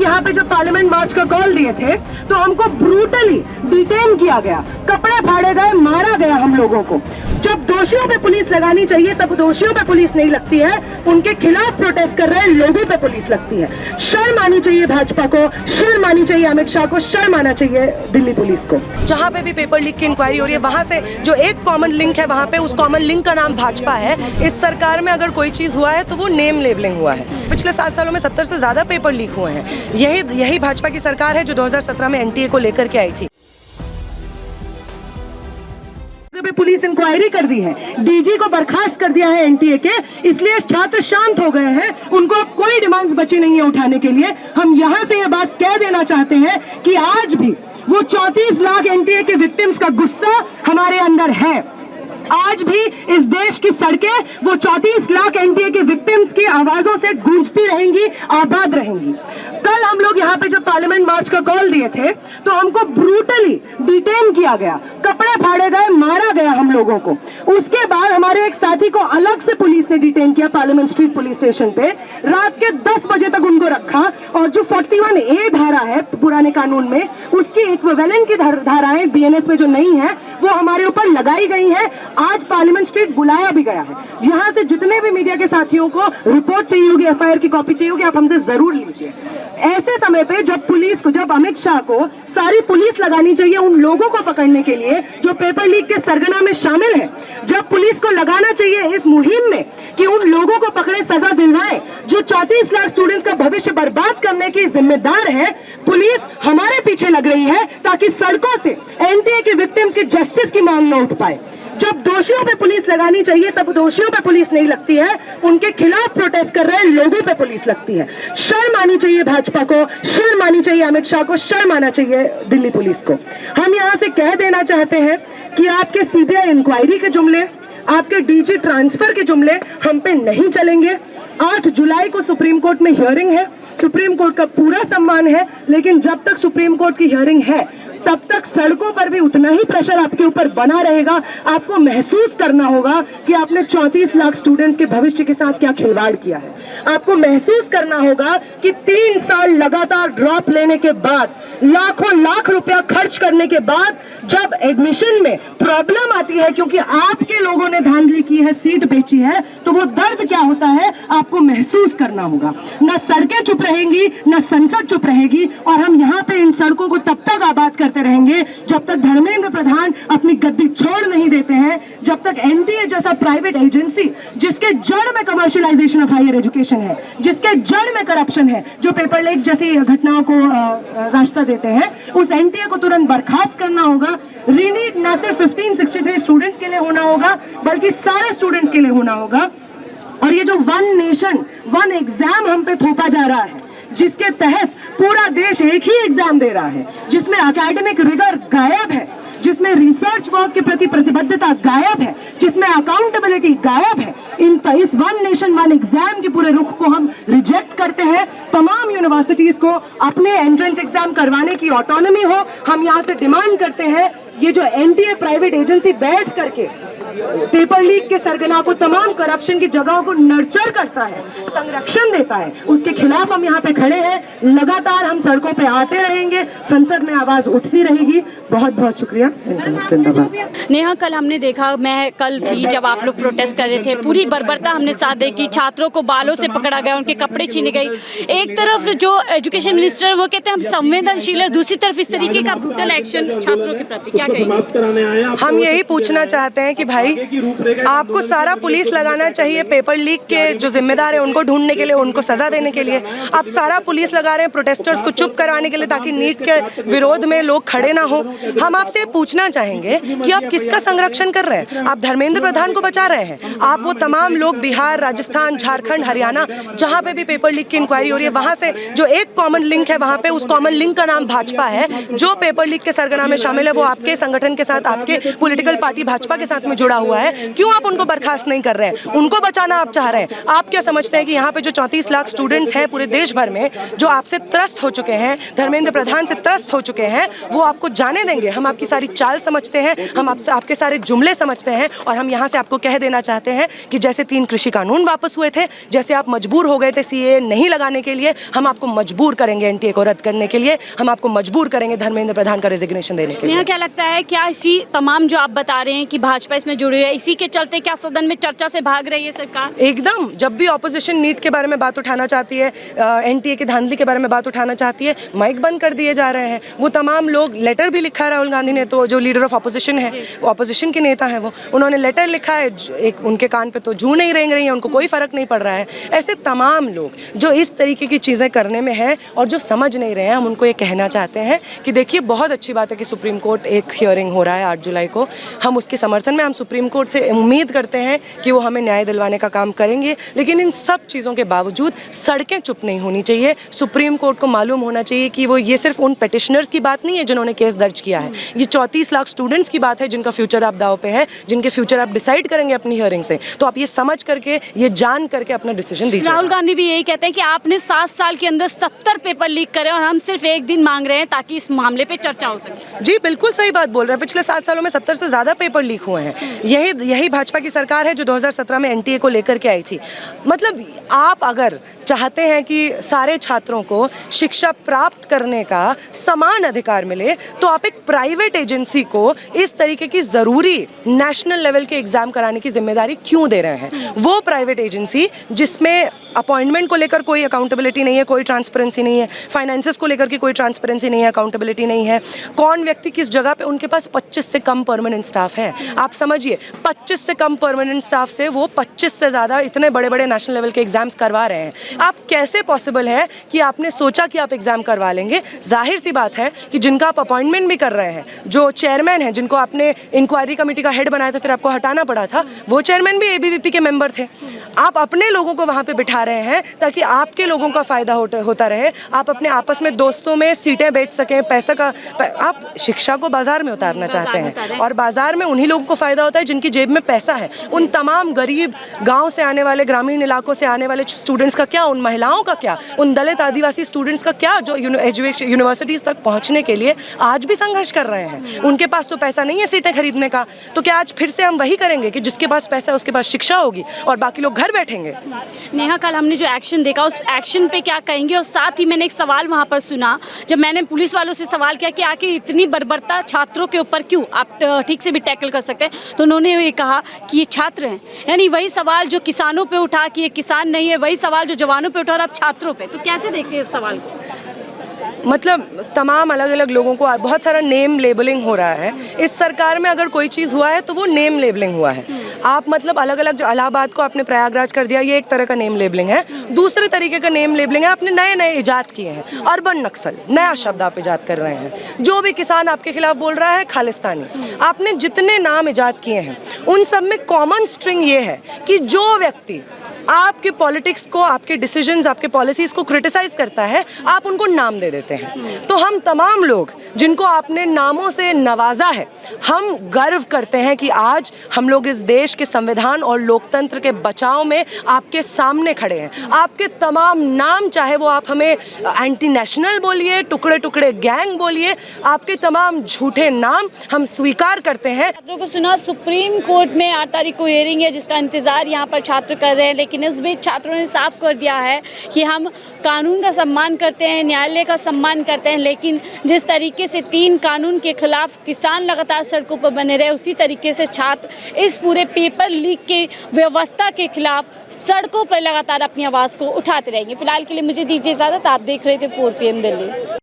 लोग यहाँ पे जब पार्लियामेंट मार्च का कॉल दिए थे तो हमको ब्रूटली डिटेन किया गया, कपड़े फाड़े गए, मारा गया हम लोगों को। जब दोषियों पे पुलिस लगानी चाहिए तब दोषियों पे पुलिस नहीं लगती है, उनके खिलाफ प्रोटेस्ट कर रहे लोगों पे पुलिस लगती है। शर्म आनी चाहिए भाजपा को, शर्म आनी चाहिए अमित शाह को, शर्म आना चाहिए दिल्ली पुलिस को। जहाँ पे भी पेपर लीक की इंक्वायरी हो रही है वहाँ से जो एक कॉमन लिंक है वहाँ पे उस कॉमन लिंक का नाम भाजपा है। इस सरकार में अगर कोई चीज़ हुआ है तो वो नेम लेबलिंग हुआ है। पिछले 7 सालों में 70 से ज़्यादा पेपर लीक हुए हैं। यही भाजपा की सरकार है जो 2017 में एनटीए को लेकर के आई थी। पुलिस इंक्वायरी कर दी है, डीजी को बर्खास्त कर दिया है एनटीए के, इसलिए छात्र शांत हो गए हैं, उनको कोई डिमांड्स बची नहीं है उठाने के लिए। हम यहां से ये बात कह देना चाहते हैं कि आज भी वो 34 लाख एनटीए के विक्टिम्स का गुस्सा हमारे अंदर है। आज भी इस देश की सड़कें वो 34 लाख एनटीए के विक्टिम्स की आवाजों से गूंजती रहेंगी, आबाद रहेंगी। कल हम लोग यहाँ पे जब पार्लियामेंट मार्च का कॉल दिए थे तो हमको ब्रूटली डिटेन किया गया, कपड़े फाड़े गए, मारा गया हम लोगों को। उसके बाद हमारे एक साथी को अलग से पुलिस ने डिटेन किया पार्लियामेंट स्ट्रीट पुलिस स्टेशन पे, रात के 10 बजे तक उनको रखा। और जो 41A धारा है पुराने कानून में, उसकी इक्विवेलेंट की धाराएं बीएनएस में जो नहीं है वो हमारे ऊपर लगाई गई है। आज पार्लियामेंट स्ट्रीट बुलाया भी गया है। यहाँ से जितने भी मीडिया के साथियों को रिपोर्ट चाहिए होगी, एफआईआर की कॉपी चाहिए होगी, आप हमसे जरूर लीजिए। ऐसे समय पे जब पुलिस को, जब अमित शाह को सारी पुलिस लगानी चाहिए उन लोगों को पकड़ने के लिए जो पेपर लीक के सरगना में शामिल है, जब पुलिस को लगाना चाहिए इस मुहिम में कि उन लोगों को पकड़े, सजा दिलवाए जो 34 लाख स्टूडेंट्स का भविष्य बर्बाद करने की जिम्मेदार है, पुलिस हमारे पीछे लग रही है ताकि सड़कों से एनटीए के विक्टिम्स की जस्टिस की मांग न उठ पाए। जब दोषियों पे पुलिस लगानी चाहिए तब दोषियों पे पुलिस नहीं लगती है, उनके खिलाफ प्रोटेस्ट कर रहे लोगों पे पुलिस लगती है। शर्म आनी चाहिए भाजपा को, शर्म आनी चाहिए अमित शाह को, शर्म आना चाहिए दिल्ली पुलिस को। हम यहाँ से कह देना चाहते हैं कि आपके सीबीआई इंक्वायरी के जुमले, आपके डीजी ट्रांसफर के जुमले हम पे नहीं चलेंगे। 8 जुलाई को सुप्रीम कोर्ट में हियरिंग है, सुप्रीम कोर्ट का पूरा सम्मान है, लेकिन जब तक सुप्रीम कोर्ट की हियरिंग है तब तक सड़कों पर भी उतना ही प्रेशर आपके ऊपर बना रहेगा। आपको महसूस करना होगा कि आपने 34 लाख स्टूडेंट्स के भविष्य के साथ क्या खिलवाड़ किया है। आपको महसूस करना होगा कि 3 साल लगातार ड्रॉप लेने के बाद, लाखों लाख रुपया खर्च करने के बाद जब एडमिशन में प्रॉब्लम आती है क्योंकि आपके लोगों ने धांधली की है, सीट बेची है, तो वो दर्द क्या होता है आपको महसूस करना होगा। न सड़कें चुप रहेंगी, न संसद चुप रहेगी, और हम यहाँ पे इन सड़कों को तब तक आबाद करते रहेंगे जब तक धर्मेंद्र प्रधान अपनी गद्दी छोड़ नहीं देते हैं, जब तक एनटीए जैसा प्राइवेट एजेंसी जिसके जड़ में कमर्शियलाइजेशन ऑफ हायर एजुकेशन है, जिसके जड़ में करप्शन है, जो पेपर लीक जैसी घटनाओं को रास्ता देते हैं, उस एनटीए को तुरंत बर्खास्त करना होगा। रीनीट न सिर्फ 1563 स्टूडेंट्स के लिए होना होगा बल्कि सारे स्टूडेंट्स के लिए होना होगा। और ये जो 1 नेशन 1 एग्जाम हम पे थोपा जा रहा है, जिसके तहत पूरा देश एक ही एग्जाम दे रहा है, जिसमें एकेडमिक रिगर गायब है, जिसमें रिसर्च वर्क के प्रति प्रतिबद्धता गायब है, जिसमें अकाउंटेबिलिटी गायब है, इस 1 नेशन 1 एग्जाम के पूरे रुख को हम रिजेक्ट करते हैं। तमाम यूनिवर्सिटीज को अपने एंट्रेंस एग्जाम करवाने की ऑटोनॉमी हो। हम यहाँ से डिमांड करते हैं ये जो एनटीए प्राइवेट एजेंसी बैठ करके पेपर लीक के सरगना को, तमाम करप्शन की जगहों को नर्चर करता है, संरक्षण देता है, उसके खिलाफ हम यहाँ पे खड़े हैं। लगातार हम सड़कों पे आते रहेंगे, संसद में आवाज उठती रहेगी। बहुत बहुत शुक्रिया। नेहा, कल हमने देखा, मैं कल थी जब आप लोग प्रोटेस्ट कर रहे थे, पूरी बर्बरता हमने साथ देखी। छात्रों को बालों से पकड़ा गया, उनके कपड़े छीने गए। एक तरफ जो एजुकेशन मिनिस्टर वो कहते हैं हम संवेदनशील है, दूसरी तरफ इस तरीके का ब्रूटल एक्शन छात्रों के प्रति, क्या कहेंगे? हम यही पूछना चाहते हैं कि भाई आपको सारा पुलिस लगाना चाहिए पेपर लीक के जो जिम्मेदार है उनको ढूंढने के लिए, उनको सजा देने के लिए। आप सारा पुलिस लगा रहे हैं प्रोटेस्टर्स को चुप कराने के लिए ताकि नीट के विरोध में लोग खड़े ना हो। हम आपसे पूछना चाहेंगे कि आप किसका संरक्षण कर रहे हैं? आप धर्मेंद्र प्रधान को बचा रहे हैं? आप वो तमाम लोग बिहार, राजस्थान, झारखंड, हरियाणा जहां पे भी पेपर लीक की इंक्वायरी हो रही है वहां से जो एक कॉमन लिंक है वहां पे उस कॉमन लिंक का नाम भाजपा है। जो पेपर लीक के सरगना में शामिल है वो आपके संगठन के साथ, आपके पॉलिटिकल पार्टी भाजपा के साथ में जुड़ा हुआ है। क्यों आप उनको बर्खास्त नहीं कर रहे हैं? उनको बचाना आप चाह रहे हैं। आप क्या समझते हैं कि यहाँ पे जो 34 लाख स्टूडेंट्स हैं पूरे देश भर में, जो आपसे त्रस्त हो चुके हैं, धर्मेंद्र प्रधान से त्रस्त हो चुके हैं, वो आपको जाने देंगे। हम आपकी सारी चाल समझते हैं, हम आपके सारे जुमले समझते हैं, और हम यहाँ से आपको कह देना चाहते हैं कि जैसे 3 कृषि कानून वापस हुए थे, जैसे आप मजबूर हो गए थे सीएए नहीं लगाने के लिए, हम आपको मजबूर करेंगे एनटीए को रद्द करने के लिए, हम आपको मजबूर करेंगे धर्मेंद्र प्रधान का रेजिग्नेशन देने के लिए। क्या लगता है, क्या इसी तमाम जो आप बता रहे हैं कि भाजपा इसमें जुड़ी है, इसी के चलते क्या सदन में चर्चा से भाग रही है सरकार? एकदम, जब भी ऑपोजिशन नीट के बारे में बात उठाना चाहती है, एनटीए की धांधली के बारे में बात उठाना चाहती है, माइक बंद कर दिए जा रहे हैं। वो तमाम लोग, लेटर भी लिखा है राहुल गांधी ने, तो जो लीडर ऑफ ऑपोजिशन है, ऑपोजिशन के नेता हैं, वो उन्होंने लेटर लिखा है, एक उनके कान पे तो जूं नहीं रेंग रही है, उनको कोई फर्क नहीं पड़ रहा है। ऐसे तमाम लोग जो इस तरीके की चीज़ें करने में है और जो समझ नहीं रहे हैं, हम उनको ये कहना चाहते हैं कि देखिए, बहुत अच्छी बात है कि सुप्रीम कोर्ट एक हियरिंग हो रहा है 8 जुलाई को, हम उसके समर्थन में, हम सुप्रीम कोर्ट से उम्मीद करते हैं कि वो हमें न्याय दिलवाने का काम करेंगे। लेकिन इन सब चीज़ों के बावजूद सड़कें चुप नहीं होनी चाहिए। सुप्रीम कोर्ट को मालूम होना चाहिए कि वो ये सिर्फ उन पिटिशनर्स की बात नहीं है जिन्होंने केस दर्ज किया है, ये 34 लाख स्टूडेंट्स की बात है जिनका फ्यूचर आप दाव पे है, जिनके फ्यूचर आप डिसाइड करेंगे अपनी हियरिंग से। तो आप ये समझ करके, ये जान करके अपना डिसीजन दीजिए। राहुल गांधी भी यही कहते हैं कि आपने 7 साल के अंदर 70 पेपर लीक करे और हम सिर्फ 1 दिन मांग रहे हैं ताकि इस मामले पे चर्चा हो सके। जी बिल्कुल सही बात बोल रहे हैं। पिछले 7 सालों में 70 से ज़्यादा पेपर लीक हुए हैं। यही भाजपा की सरकार है जो 2017 में एनटीए को लेकर के आई थी। मतलब आप अगर चाहते हैं कि सारे छात्रों को शिक्षा प्राप्त करने का समान अधिकार मिले, तो आप एक प्राइवेट एजेंसी को इस तरीके की ज़रूरी नेशनल लेवल के एग्ज़ाम कराने की जिम्मेदारी क्यों दे रहे हैं? वो प्राइवेट एजेंसी जिसमें अपॉइंटमेंट को लेकर कोई अकाउंटेबिलिटी नहीं है, कोई ट्रांसपेरेंसी नहीं है, फाइनेंसेस को लेकर के कोई ट्रांसपेरेंसी नहीं है, अकाउंटेबिलिटी नहीं है, कौन व्यक्ति किस जगह पे, उनके पास 25 से कम परमानेंट स्टाफ है। आप समझिए, 25 से कम परमानेंट स्टाफ से वो 25 से ज़्यादा इतने बड़े बड़े नेशनल लेवल के एग्जाम्स करवा रहे हैं। आप कैसे पॉसिबल है कि आपने सोचा कि आप एग्जाम करवा लेंगे? जाहिर सी बात है कि जिनका आप अपॉइंटमेंट भी कर रहे हैं, जो चेयरमैन है, जिनको आपने इंक्वायरी कमेटी का हेड बनाया था, फिर आपको हटाना पड़ा था, वो चेयरमैन भी एबीवीपी के मेंबर थे। आप अपने लोगों को वहाँ पे बिठा रहे हैं ताकि आपके लोगों का फायदा होता रहे, आप अपने आपस में दोस्तों में सीटें बेच सकें, पैसा का आप शिक्षा को बाजार में उतारना चाहते हैं, और बाजार में उन्हीं लोगों को फायदा होता है जिनकी जेब में पैसा है। उन तमाम गरीब गांव से आने वाले, ग्रामीण इलाकों से आने वाले स्टूडेंट्स का क्या, उन महिलाओं का क्या, उन दलित आदिवासी स्टूडेंट्स का क्या, जो यूनिवर्सिटीज़ तक पहुंचने के लिए आज भी संघर्ष कर रहे हैं? उनके पास तो पैसा नहीं है सीटें खरीदने का। तो क्या आज फिर से हम वही करेंगे कि जिसके पास पैसा है उसके पास शिक्षा होगी और बाकी लोग घर बैठेंगे? नेहा, कल हमने जो एक्शन देखा, उस एक्शन पे क्या कहेंगे? और साथ ही मैंने एक सवाल वहाँ पर सुना, जब मैंने पुलिस वालों से सवाल किया कि आखिर इतनी बर्बरता छात्रों के ऊपर क्यों, आप ठीक से भी टैकल कर सकते हैं, तो उन्होंने ये कहा कि ये छात्र हैं। यानी वही सवाल जो किसानों पे उठा कि ये किसान नहीं है, वही सवाल जो जवानों पे उठा और अब छात्रों पे। तो कैसे देखते हैं इस सवाल को? मतलब तमाम अलग अलग लोगों को बहुत सारा नेम लेबलिंग हो रहा है। इस सरकार में अगर कोई चीज़ हुआ है तो वो नेम लेबलिंग हुआ है। आप मतलब अलग अलग, जो इलाहाबाद को आपने प्रयागराज कर दिया, ये एक तरह का नेम लेबलिंग है। दूसरे तरीके का नेम लेबलिंग है, आपने नए नए इजाद किए हैं। अर्बन नक्सल, नया शब्द आप इजाद कर रहे हैं। जो भी किसान आपके खिलाफ बोल रहा है खालिस्तानी, आपने जितने नाम इजाद किए हैं उन सब में कॉमन स्ट्रिंग ये है कि जो व्यक्ति आपके पॉलिटिक्स को, आपके डिसीजंस, आपके पॉलिसीज़ को क्रिटिसाइज करता है, आप उनको नाम दे देते हैं। तो हम तमाम लोग जिनको आपने नामों से नवाजा है, हम गर्व करते हैं कि आज हम लोग इस देश के संविधान और लोकतंत्र के बचाव में आपके सामने खड़े हैं। आपके तमाम नाम, चाहे वो आप हमें एंटी नेशनल बोलिए, टुकड़े टुकड़े गैंग बोलिए, आपके तमाम झूठे नाम हम स्वीकार करते हैं। छात्रों को सुना, सुप्रीम कोर्ट में 8 तारीख को हियरिंग है जिसका इंतजार यहाँ पर छात्र कर रहे हैं, लेकिन इस बीच छात्रों ने साफ कर दिया है कि हम कानून का सम्मान करते हैं, न्यायालय का सम्मान करते हैं, लेकिन जिस तरीके से 3 कानून के खिलाफ किसान लगातार सड़कों पर बने रहे, उसी तरीके से छात्र इस पूरे पेपर लीक के व्यवस्था के खिलाफ सड़कों पर लगातार अपनी आवाज़ को उठाते रहेंगे। फिलहाल के लिए मुझे दीजिए इजाज़त। आप देख रहे थे 4 PM दिल्ली।